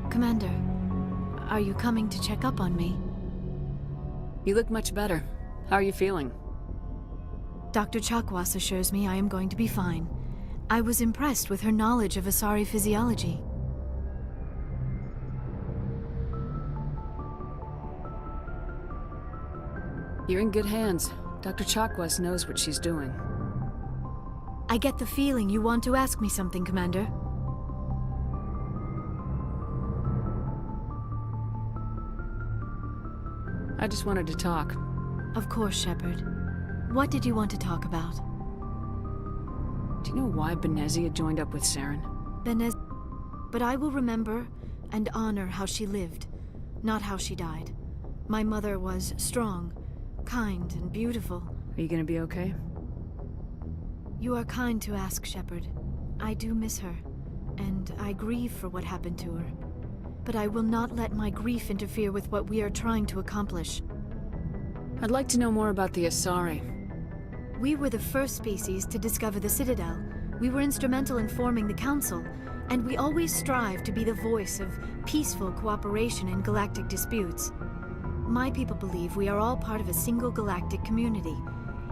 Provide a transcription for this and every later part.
Commander, are you coming to check up on me? You look much better. How are you feeling? Dr. Chakwas assures me I am going to be fine. I was impressed with her knowledge of Asari physiology. You're in good hands. Dr. Chakwas knows what she's doing. I get the feeling you want to ask me something, Commander. I just wanted to talk. Of course, Shepard. What did you want to talk about? Do you know why Benezia joined up with Saren? But I will remember and honor how she lived, not how she died. My mother was strong, kind, and beautiful. Are you gonna be okay? You are kind to ask, Shepard. I do miss her, and I grieve for what happened to her. But I will not let my grief interfere with what we are trying to accomplish. I'd like to know more about the Asari. We were the first species to discover the Citadel. We were instrumental in forming the Council, and we always strive to be the voice of peaceful cooperation in galactic disputes. My people believe we are all part of a single galactic community.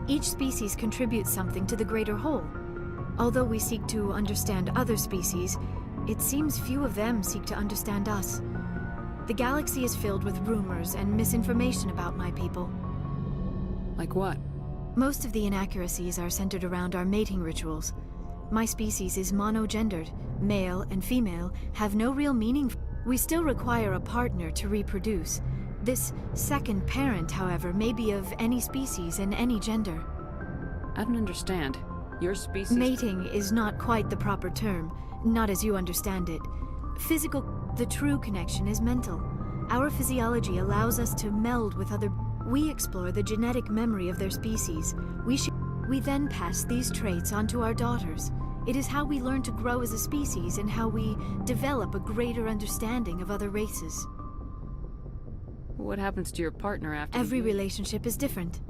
Each species contributes something to the greater whole. Although we seek to understand other species, it seems few of them seek to understand us. The galaxy is filled with rumors and misinformation about my people. Like what? Most of the inaccuracies are centered around our mating rituals. My species is monogendered. Male and female have no real meaning. We still require a partner to reproduce. This second parent, however, may be of any species and any gender. I don't understand. Your species... Mating is not quite the proper term, not as you understand it. The true connection is mental. Our physiology allows us to meld with other... We explore the genetic memory of their species. We then pass these traits onto our daughters. It is how we learn to grow as a species and how we develop a greater understanding of other races. What happens to your partner after... Every relationship is different.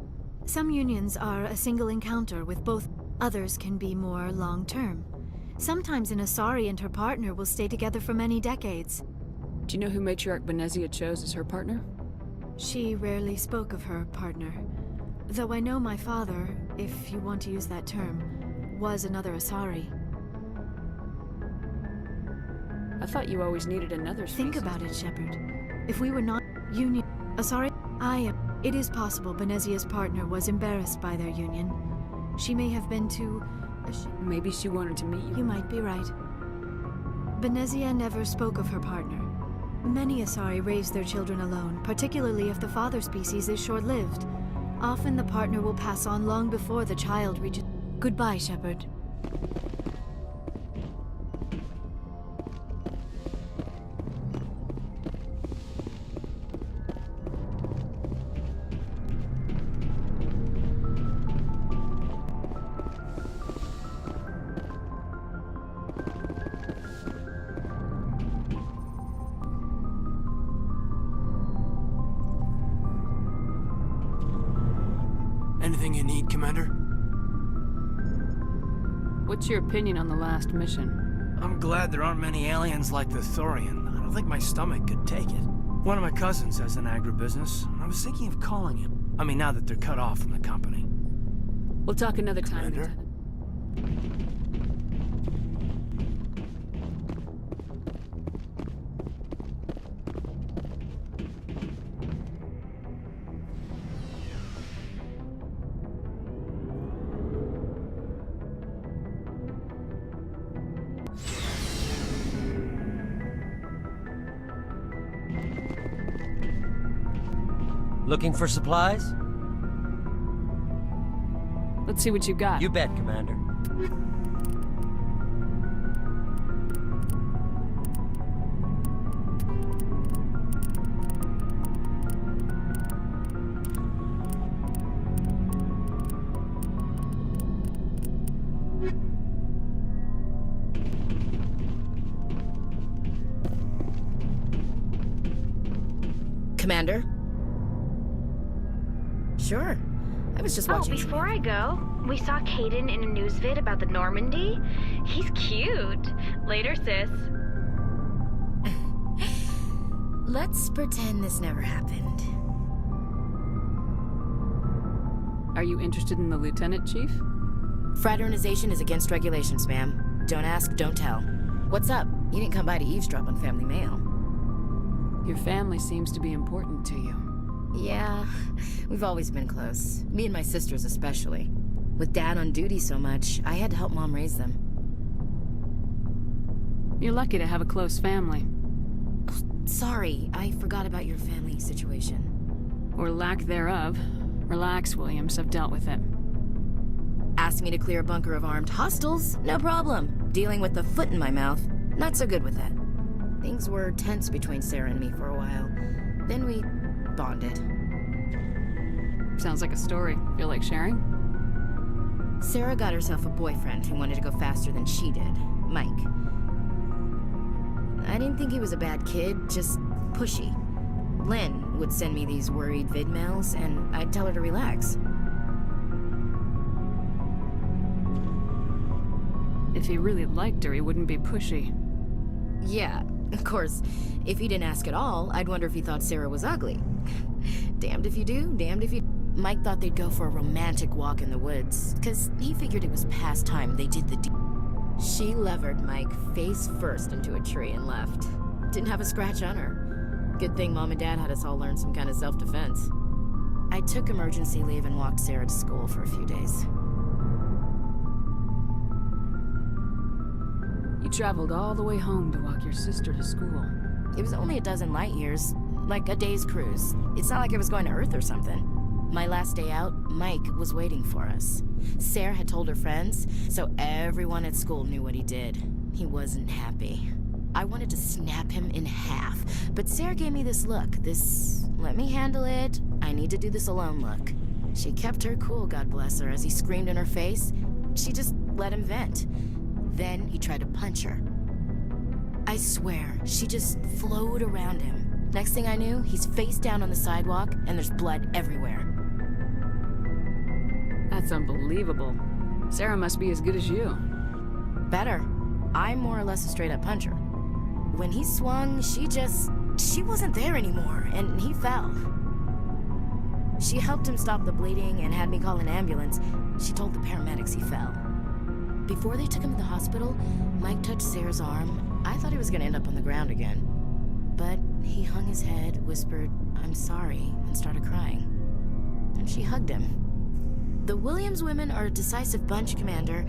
Some unions are a single encounter with both. Others can be more long-term. Sometimes an Asari and her partner will stay together for many decades. Do you know who Matriarch Benezia chose as her partner? She rarely spoke of her partner. Though I know my father, if you want to use that term, was another Asari. I thought you always needed another species. Think about it, Shepard. If we were not union... Asari... It is possible Benezia's partner was embarrassed by their union. She may have been too... Maybe she wanted to meet you. You might be right. Benezia never spoke of her partner. Many Asari raise their children alone, particularly if the father species is short-lived. Often the partner will pass on long before the child reaches... Goodbye, Shepard. Anything you need, Commander? What's your opinion on the last mission? I'm glad there aren't many aliens like the Thorian. I don't think my stomach could take it. One of my cousins has an agribusiness, and I was thinking of calling him. I mean, now that they're cut off from the company. We'll talk another time, Commander? Lieutenant. Looking for supplies? Let's see what you got. You bet, Commander. Commander? Sure. I was just watching... before I go, we saw Caden in a news vid about the Normandy. He's cute. Later, sis. Let's pretend this never happened. Are you interested in the lieutenant, Chief? Fraternization is against regulations, ma'am. Don't ask, don't tell. What's up? You didn't come by to eavesdrop on family mail. Your family seems to be important to you. Yeah, we've always been close. Me and my sisters especially. With Dad on duty so much, I had to help Mom raise them. You're lucky to have a close family. Sorry, I forgot about your family situation. Or lack thereof. Relax, Williams. I've dealt with it. Asked me to clear a bunker of armed hostiles? No problem. Dealing with the foot in my mouth? Not so good with that. Things were tense between Sarah and me for a while. Then we bonded. Sounds like a story. Feel like sharing? Sarah got herself a boyfriend who wanted to go faster than she did, Mike. I didn't think he was a bad kid, just pushy. Lynn would send me these worried vid mails, and I'd tell her to relax. If he really liked her, he wouldn't be pushy. Yeah, of course, if he didn't ask at all, I'd wonder if he thought Sarah was ugly. Damned if you do, damned if you... Mike thought they'd go for a romantic walk in the woods, because he figured it was past time they did the deed. She levered Mike face first into a tree and left. Didn't have a scratch on her. Good thing Mom and Dad had us all learn some kind of self-defense. I took emergency leave and walked Sarah to school for a few days. You traveled all the way home to walk your sister to school. It was only a dozen light years, like a day's cruise. It's not like I was going to Earth or something. My last day out, Mike was waiting for us. Sarah had told her friends, so everyone at school knew what he did. He wasn't happy. I wanted to snap him in half, but Sarah gave me this look, this let me handle it, I need to do this alone look. She kept her cool, God bless her, as he screamed in her face. She just let him vent. Then he tried to punch her. I swear, she just flowed around him. Next thing I knew, he's face down on the sidewalk, and there's blood everywhere. That's unbelievable. Sarah must be as good as you. Better. I'm more or less a straight-up puncher. When he swung, she wasn't there anymore, and he fell. She helped him stop the bleeding and had me call an ambulance. She told the paramedics he fell. Before they took him to the hospital, Mike touched Sarah's arm. I thought he was gonna end up on the ground again. But he hung his head, whispered, "I'm sorry," and started crying. And she hugged him. The Williams women are a decisive bunch, Commander.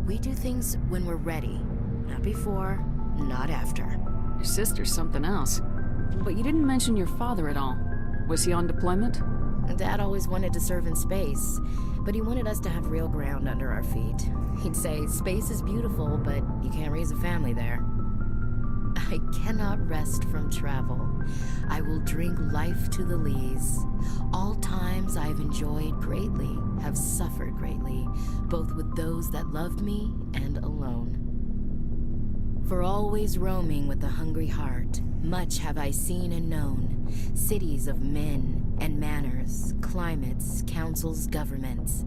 We do things when we're ready. Not before, not after. Your sister's something else. But you didn't mention your father at all. Was he on deployment? Dad always wanted to serve in space, but he wanted us to have real ground under our feet. He'd say, space is beautiful, but you can't raise a family there. I cannot rest from travel. I will drink life to the lees. All times I've enjoyed greatly, have suffered greatly, both with those that loved me and alone. For always roaming with a hungry heart, much have I seen and known, cities of men and manners, climates, councils, governments.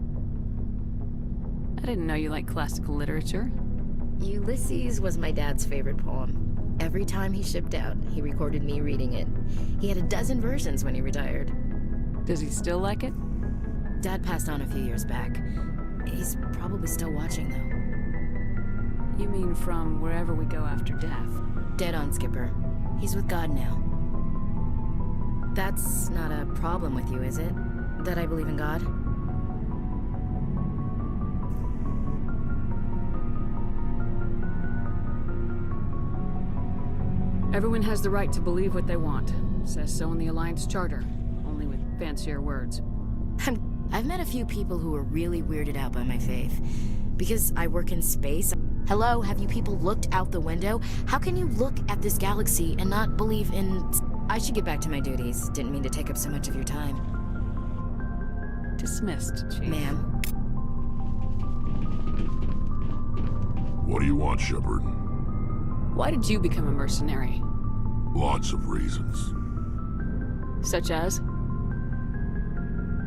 I didn't know you liked classical literature. Ulysses was my dad's favorite poem. Every time he shipped out, he recorded me reading it. He had a dozen versions when he retired. Does he still like it? Dad passed on a few years back. He's probably still watching, though. You mean from wherever we go after death? Dead on, Skipper. He's with God now. That's not a problem with you, is it? That I believe in God? Everyone has the right to believe what they want. Says so in the Alliance Charter, only with fancier words. I've met a few people who are really weirded out by my faith. Because I work in space. Hello, have you people looked out the window? How can you look at this galaxy and not believe in... I should get back to my duties. Didn't mean to take up so much of your time. Dismissed, Chief. Ma'am. What do you want, Shepard? Why did you become a mercenary? Lots of reasons. Such as?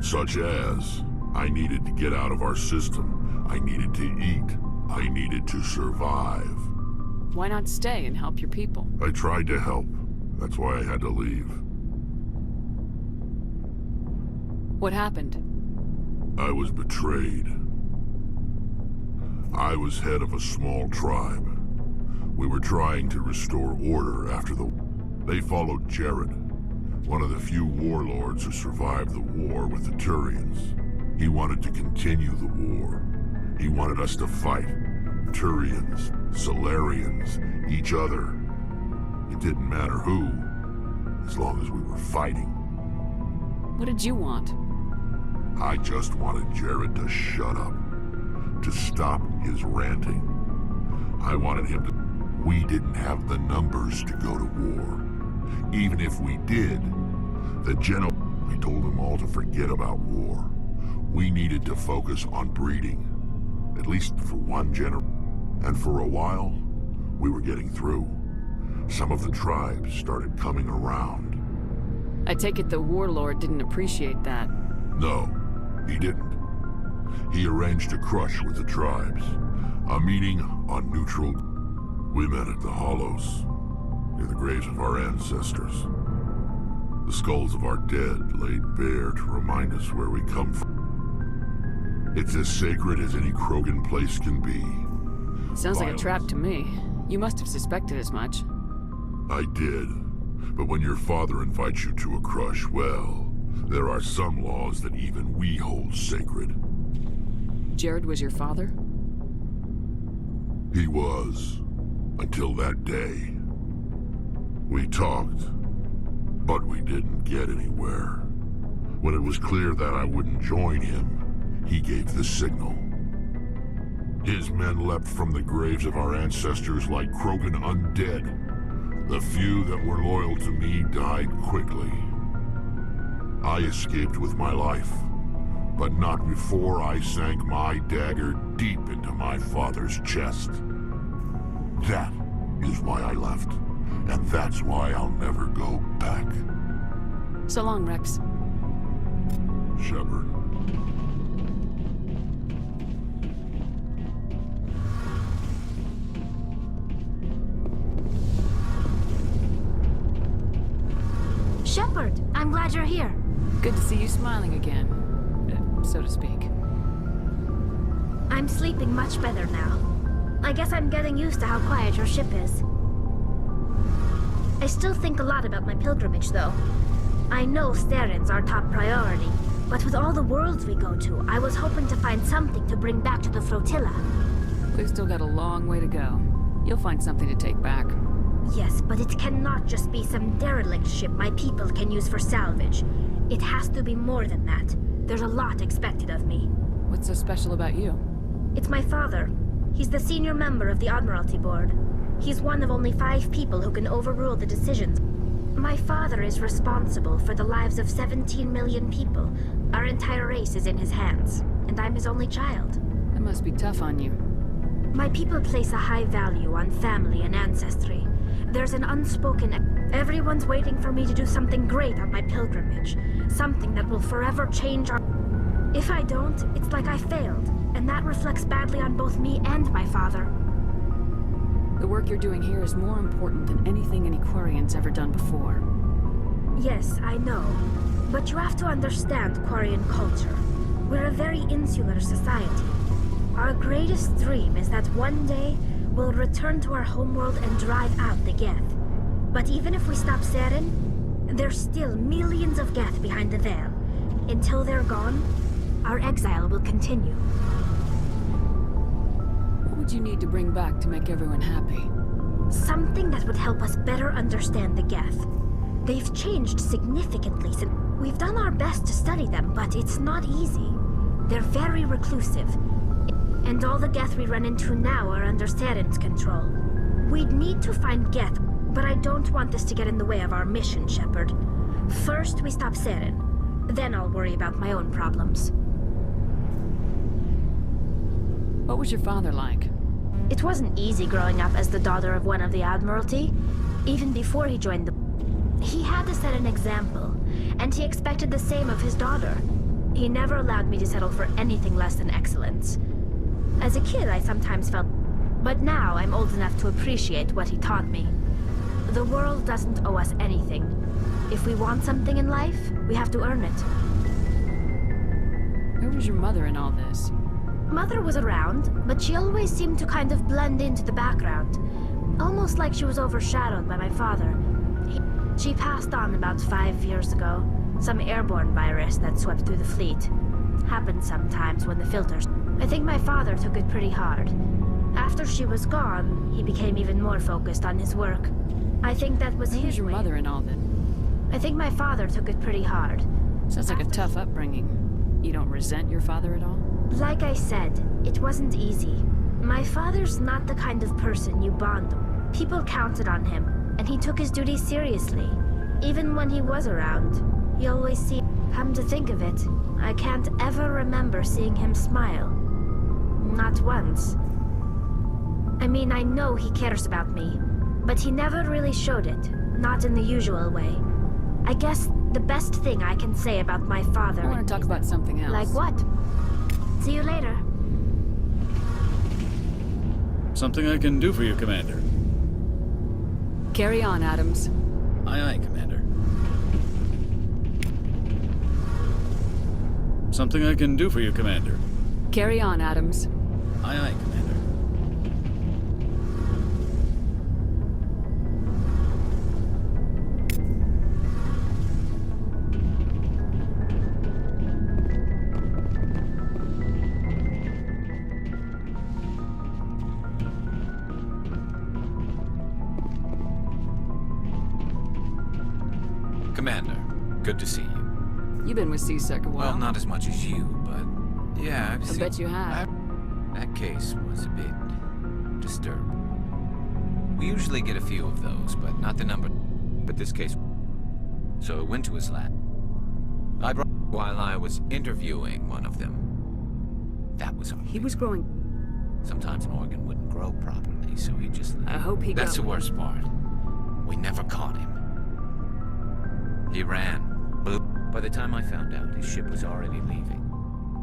Such as, I needed to get out of our system. I needed to eat. I needed to survive. Why not stay and help your people? I tried to help, That's why I had to leave. What happened? I was betrayed. I was head of a small tribe. We were trying to restore order after They followed Jared, one of the few warlords who survived the war with the Turians. He wanted to continue the war. He wanted us to fight. Turians, Solarians, each other. It didn't matter who, as long as we were fighting. What did you want? I just wanted Jared to shut up, to stop his ranting. I wanted him to... We didn't have the numbers to go to war. Even if we did, the general... We told them all to forget about war. We needed to focus on breeding, at least for one generation. And for a while, we were getting through. Some of the tribes started coming around. I take it the warlord didn't appreciate that. No, he didn't. He arranged a crush with the tribes. A meeting on neutral... We met at the Hollows, near the graves of our ancestors. The skulls of our dead laid bare to remind us where we come from. It's as sacred as any Krogan place can be. Sounds like a trap to me. You must have suspected as much. I did. But when your father invites you to a crush, well, there are some laws that even we hold sacred. Jared was your father? He was. Until that day. We talked, but we didn't get anywhere. When it was clear that I wouldn't join him, he gave the signal. His men leapt from the graves of our ancestors like Krogan undead. The few that were loyal to me died quickly. I escaped with my life, but not before I sank my dagger deep into my father's chest. That is why I left, and that's why I'll never go back. So long, Rex. Shepard. Shepard, I'm glad you're here. Good to see you smiling again, so to speak. I'm sleeping much better now. I guess I'm getting used to how quiet your ship is. I still think a lot about my pilgrimage, though. I know Steren's our top priority, but with all the worlds we go to, I was hoping to find something to bring back to the flotilla. We've still got a long way to go. You'll find something to take back. Yes, but it cannot just be some derelict ship my people can use for salvage. It has to be more than that. There's a lot expected of me. What's so special about you? It's my father. He's the senior member of the Admiralty Board. He's one of only 5 people who can overrule the decisions. My father is responsible for the lives of 17 million people. Our entire race is in his hands, and I'm his only child. That must be tough on you. My people place a high value on family and ancestry. There's an unspoken... Everyone's waiting for me to do something great on my pilgrimage. Something that will forever change our... If I don't, it's like I failed, and that reflects badly on both me and my father. The work you're doing here is more important than anything any Quarian's ever done before. Yes, I know. But you have to understand Quarian culture. We're a very insular society. Our greatest dream is that one day we'll return to our homeworld and drive out the Geth. But even if we stop Seren, there's still millions of Geth behind the veil. Until they're gone, our exile will continue. What would you need to bring back to make everyone happy? Something that would help us better understand the Geth. They've changed significantly since... We've done our best to study them, but it's not easy. They're very reclusive. And all the Geth we run into now are under Seren's control. We'd need to find Geth, but I don't want this to get in the way of our mission, Shepard. First, we stop Seren. Then I'll worry about my own problems. What was your father like? It wasn't easy growing up as the daughter of one of the Admiralty. Even before he joined the... He had to set an example, and he expected the same of his daughter. He never allowed me to settle for anything less than excellence. As a kid, I sometimes felt... But now I'm old enough to appreciate what he taught me. The world doesn't owe us anything. If we want something in life, we have to earn it. Where was your mother in all this? Mother was around, but she always seemed to kind of blend into the background. Almost like she was overshadowed by my father. She passed on about 5 years ago. Some airborne virus that swept through the fleet. Happens sometimes when the filters... I think my father took it pretty hard. After she was gone, he became even more focused on his work. I think that was Where was his your way. mother in all this? I think my father took it pretty hard. Sounds like a tough upbringing. You don't resent your father at all? Like I said, it wasn't easy. My father's not the kind of person you bond with. People counted on him, and he took his duties seriously. Even when he was around, he always seemed... Come to think of it, I can't ever remember seeing him smile. Not once. I mean, I know he cares about me, but he never really showed it. Not in the usual way. I guess the best thing I can say about my father... I want to talk is- about something else. Like what? See you later. Something I can do for you, Commander. Carry on, Adams. Aye, aye, Commander. Something I can do for you, Commander. Carry on, Adams. Aye, aye, Commander. Commander, good to see you. You've been with C-Sec a while. Well, not as much as you, but yeah, I've I seen... bet you have. That case was a bit disturbing. We usually get a few of those, but not the number. But this case... So it went to his lab. I brought while I was interviewing one of them. That was He was growing... Sometimes an organ wouldn't grow properly, so he just... I hope he That's got... the worst part. We never caught him. He ran. Blew. By the time I found out, his ship was already leaving.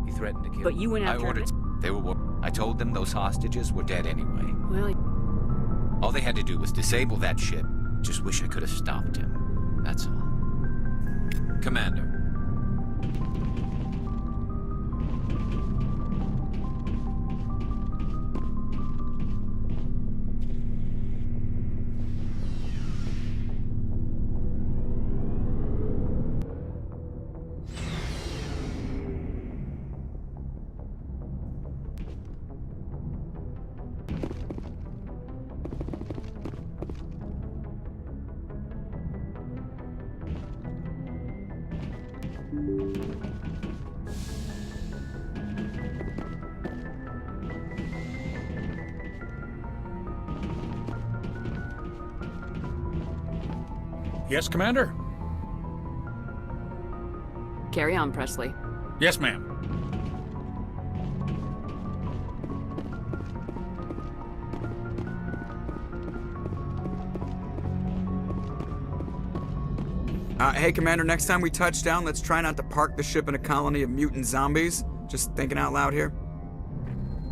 He threatened to kill But you went I after ordered... They were... I told them those hostages were dead anyway. Well, All they had to do was disable that ship. Just wish I could have stopped him. That's all. Commander. Yes, Commander? carry on, Presley. Yes, ma'am. Hey, Commander, next time we touch down, let's try not to park the ship in a colony of mutant zombies. Just thinking out loud here.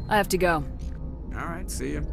I have to go. All right, see you.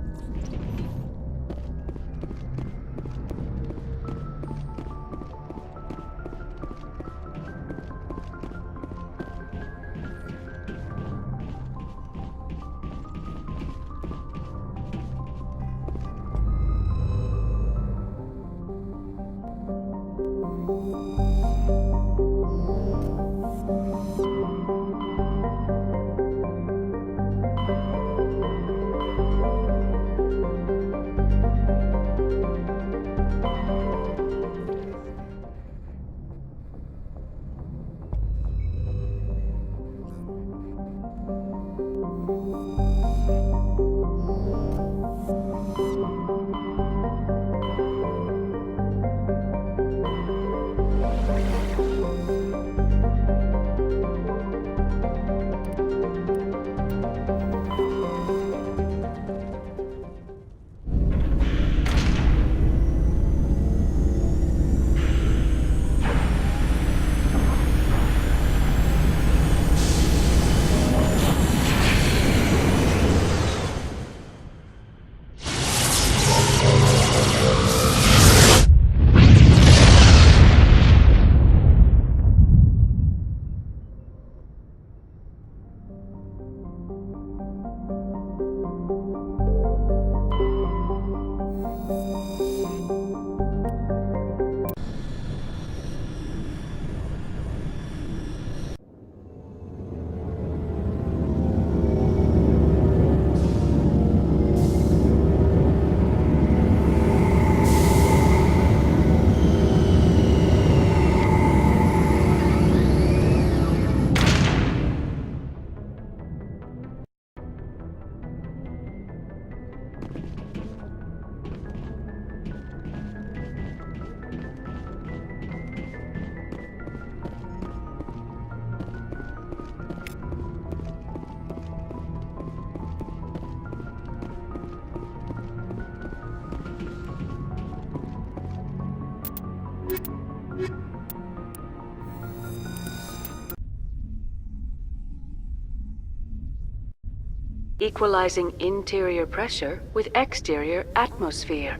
Equalizing interior pressure with exterior atmosphere.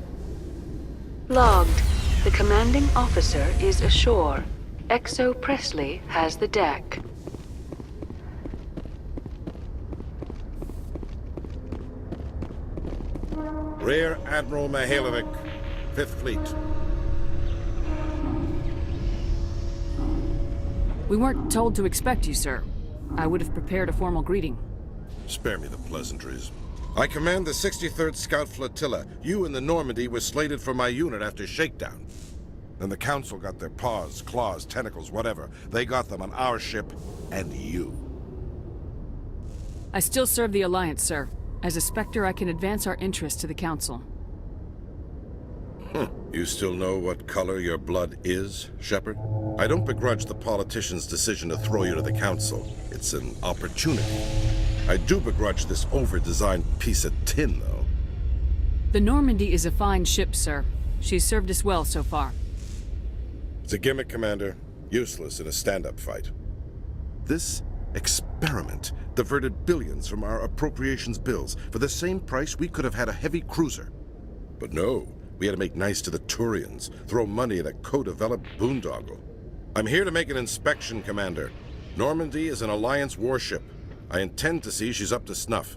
Logged. The commanding officer is ashore. XO Presley has the deck. Rear Admiral Mihailovic, 5th Fleet. We weren't told to expect you, sir. I would have prepared a formal greeting. Spare me the pleasantries. I command the 63rd Scout Flotilla. You and the Normandy were slated for my unit after shakedown. Then the Council got their paws, claws, tentacles, whatever. They got them on our ship, and you. I still serve the Alliance, sir. As a Spectre, I can advance our interests to the Council. You still know what color your blood is, Shepard? I don't begrudge the politician's decision to throw you to the Council. It's an opportunity. I do begrudge this over-designed piece of tin, though. The Normandy is a fine ship, sir. She's served us well so far. It's a gimmick, Commander. Useless in a stand-up fight. This experiment diverted billions from our appropriations bills. For the same price, we could have had a heavy cruiser. But no, we had to make nice to the Turians, throw money at a co-developed boondoggle. I'm here to make an inspection, Commander. Normandy is an Alliance warship. I intend to see she's up to snuff.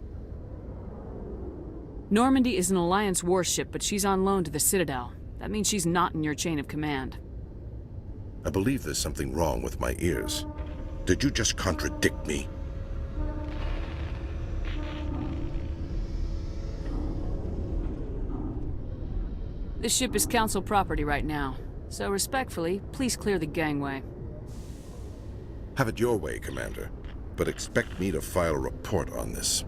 Normandy is an Alliance warship, but she's on loan to the Citadel. That means she's not in your chain of command. I believe there's something wrong with my ears. Did you just contradict me? This ship is Council property right now, so respectfully, please clear the gangway. Have it your way, Commander, but expect me to file a report on this.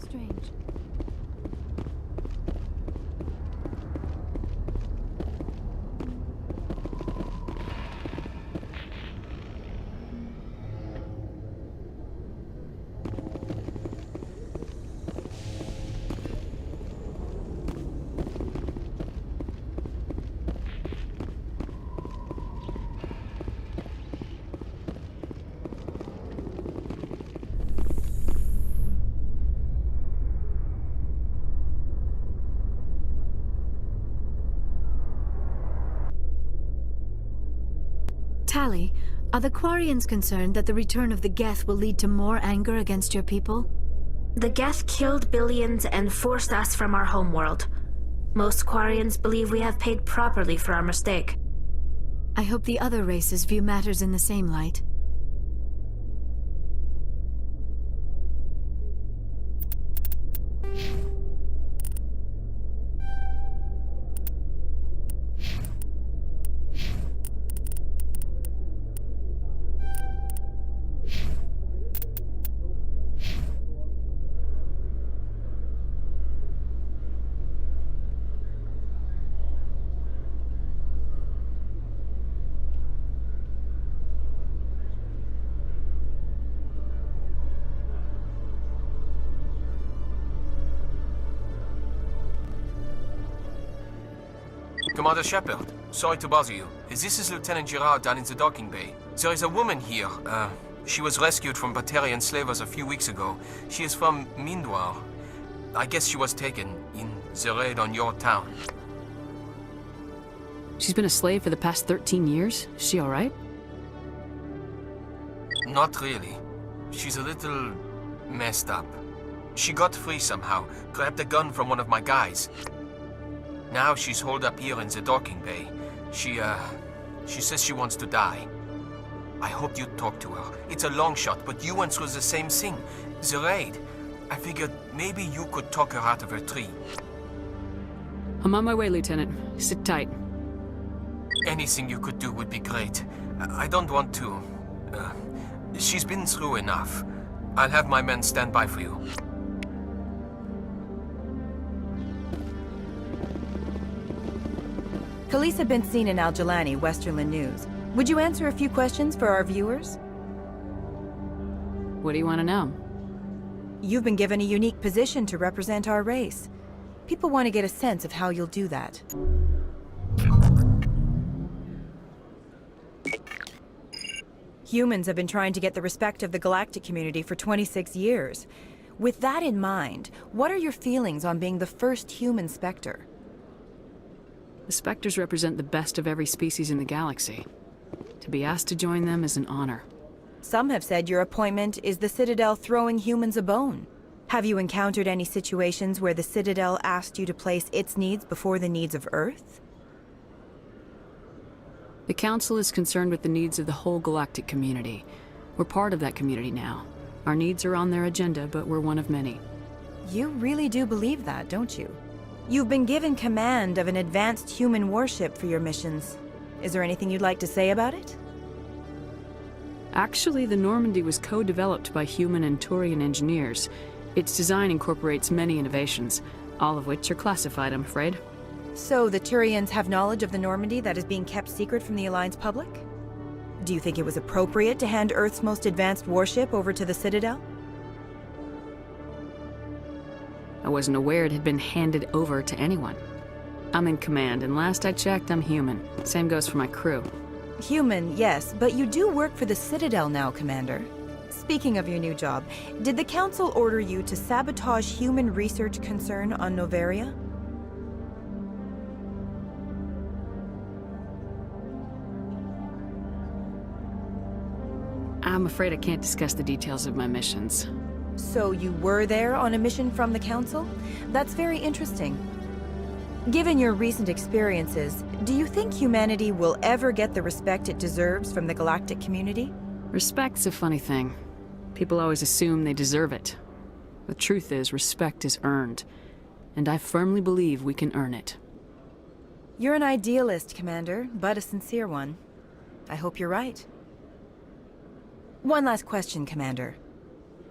Strange. Tali, are the Quarians concerned that the return of the Geth will lead to more anger against your people? The Geth killed billions and forced us from our homeworld. Most Quarians believe we have paid properly for our mistake. I hope the other races view matters in the same light. Commander Shepard, sorry to bother you. This is Lieutenant Girard down in the docking bay. There is a woman here. She was rescued from Batarian slavers a few weeks ago. She is from Mindwar. I guess she was taken in the raid on your town. She's been a slave for the past 13 years? Is she alright? Not really. She's a little messed up. She got free somehow, grabbed a gun from one of my guys. Now she's holed up here in the docking bay. She says she wants to die. I hoped you'd talk to her. It's a long shot, but you went through the same thing. The raid. I figured maybe you could talk her out of her tree. I'm on my way, Lieutenant. Sit tight. Anything you could do would be great. I don't want to... she's been through enough. I'll have my men stand by for you. Police have been seen in Al Jalani, Westerland News. Would you answer a few questions for our viewers? What do you want to know? You've been given a unique position to represent our race. People want to get a sense of how you'll do that. Humans have been trying to get the respect of the galactic community for 26 years. With that in mind, what are your feelings on being the first human Spectre? The Spectres represent the best of every species in the galaxy. To be asked to join them is an honor. Some have said your appointment is the Citadel throwing humans a bone. Have you encountered any situations where the Citadel asked you to place its needs before the needs of Earth? The Council is concerned with the needs of the whole galactic community. We're part of that community now. Our needs are on their agenda, but we're one of many. You really do believe that, don't you? You've been given command of an advanced human warship for your missions. Is there anything you'd like to say about it? Actually, the Normandy was co-developed by human and Turian engineers. Its design incorporates many innovations, all of which are classified, I'm afraid. So the Turians have knowledge of the Normandy that is being kept secret from the Alliance public? Do you think it was appropriate to hand Earth's most advanced warship over to the Citadel? I wasn't aware it had been handed over to anyone. I'm in command, and last I checked, I'm human. Same goes for my crew. Human, yes, but you do work for the Citadel now, Commander. Speaking of your new job, did the Council order you to sabotage human research concern on Noveria? I'm afraid I can't discuss the details of my missions. So you were there on a mission from the Council? That's very interesting. Given your recent experiences, do you think humanity will ever get the respect it deserves from the galactic community? Respect's a funny thing. People always assume they deserve it. The truth is, respect is earned. And I firmly believe we can earn it. You're an idealist, Commander, but a sincere one. I hope you're right. One last question, Commander.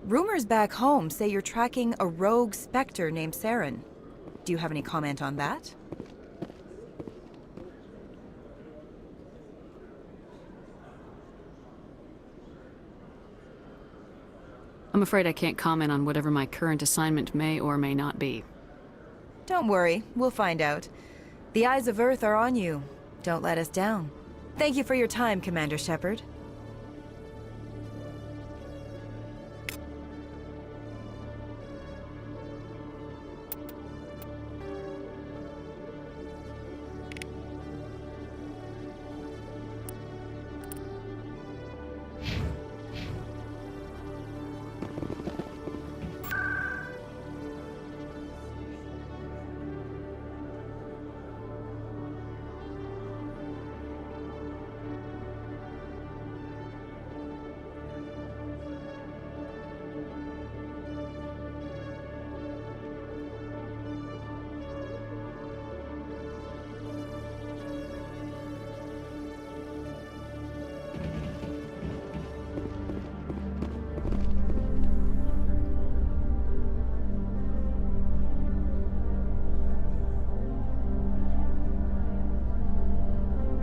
Rumors back home say you're tracking a rogue Spectre named Saren. Do you have any comment on that? I'm afraid I can't comment on whatever my current assignment may or may not be. Don't worry, we'll find out. The eyes of Earth are on you. Don't let us down. Thank you for your time, Commander Shepard.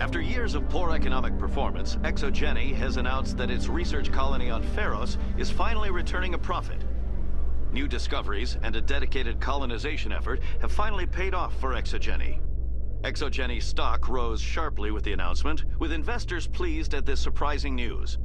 After years of poor economic performance, Exogeny has announced that its research colony on Pharos is finally returning a profit. New discoveries and a dedicated colonization effort have finally paid off for Exogeny. Exogeny's stock rose sharply with the announcement, with investors pleased at this surprising news.